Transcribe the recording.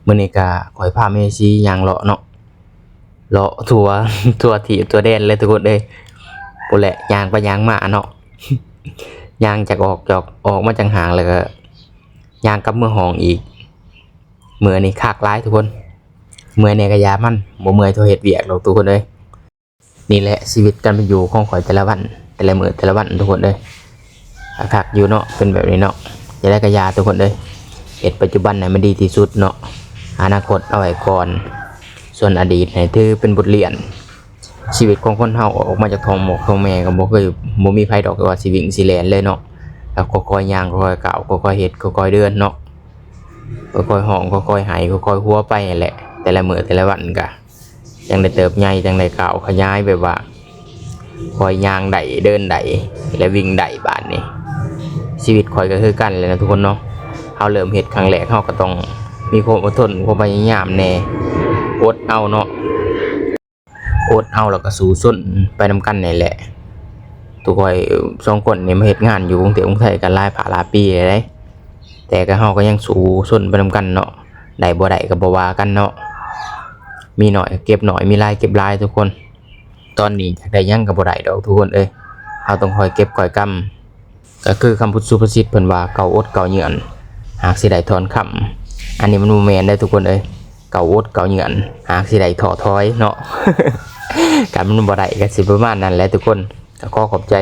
มื้อนี้ก็ขอยพาแม่ชีย่างเลาะเนาะเลาะทั่ว ทั่วที่ทั่วแดนเลยทุกคนเอ้ยพู้นแหละย่างไปย่างมาเนาะ ย่างจากออกมาจังหางแล้วก็ย่างกลับเมืองห้องอีกมื้อนี้คักหลายทุกคนเมื่อยเนี่ยก็ยามันบ่เมื่อยเท่าเฮ็ดเวียกหรอกทุกคนเอ้ยนี่แหละชีวิตการเป็นอยู่ของข่อยแต่ละวันแต่ละมื้อแต่ละวันทุกคนเอ้ยคักอยู่เนาะเป็นแบบนี้เนาะจะได้กระยาทุกคนเอ้ยเฮ็ดปัจจุบันให้มันดีที่สุดเนาะอนาคตเอาไว้ก่อนส่วนอดีตให้ถือเป็นบทเรียนชีวิตของคนเฮาออกมาจากท้องหมกท้องแม่ก็บ่เคยบ่มีไผดอกว่าสิวิ่งสิแล่นเลยเนาะแล้วค่อยๆย่างค่อยๆก้าวค่อยๆเฮ็ดค่อยๆเดินเนาะค่อยๆห้องค่อยๆหายค่อยๆหัวไปนั่นแหละแต่ละมื้อแต่ละวันก็จังได้เติบใหญ่จังได้ก้าวขยายแบบว่าค่อยย่างได้เดินได้และวิ่งได้บาดนี้ชีวิตข่อยก็คือกันเลยนะทุกคนเนาะเฮาเริ่มเฮ็ดครั้งแรกเฮาก็ต้องมีความอดทนความพยายามแน่อดเอาเนาะอดเอาแล้วก็สู้ซนไปนำกันนี่แหละทุกข่อย2คนนี่มาเฮ็ดงานอยู่กรุงเทพกรุงไทยกันหลายภาหลายปีเลยเด้แต่ก็เฮาก็ยังสู้ซนไปนำกันเนาะได้บ่ได้ก็บ่ว่ากันเนาะมีน้อยเก็บน้อยมีหลายเก็บหลายทุกคนตอนนี้อยากได้หยังก็บ่ได้ดอกทุกคนเอ้ยเฮาต้องคอยเก็บคอยกำก็คือคำพุทธสุภาษิตเพิ่นว่าเก่าอดเก่าเหยื่อนหากสิได้ถอนคำอันนี้มันบ่แม่นได้ทุกคนเอ้ยเก่าอดเก่าเหยื่อนหากสิได้ท้อถอยเนาะ การมันบ่ได้ก็สิประมาณนั้นแหละทุกคนก็ขอขอบใจ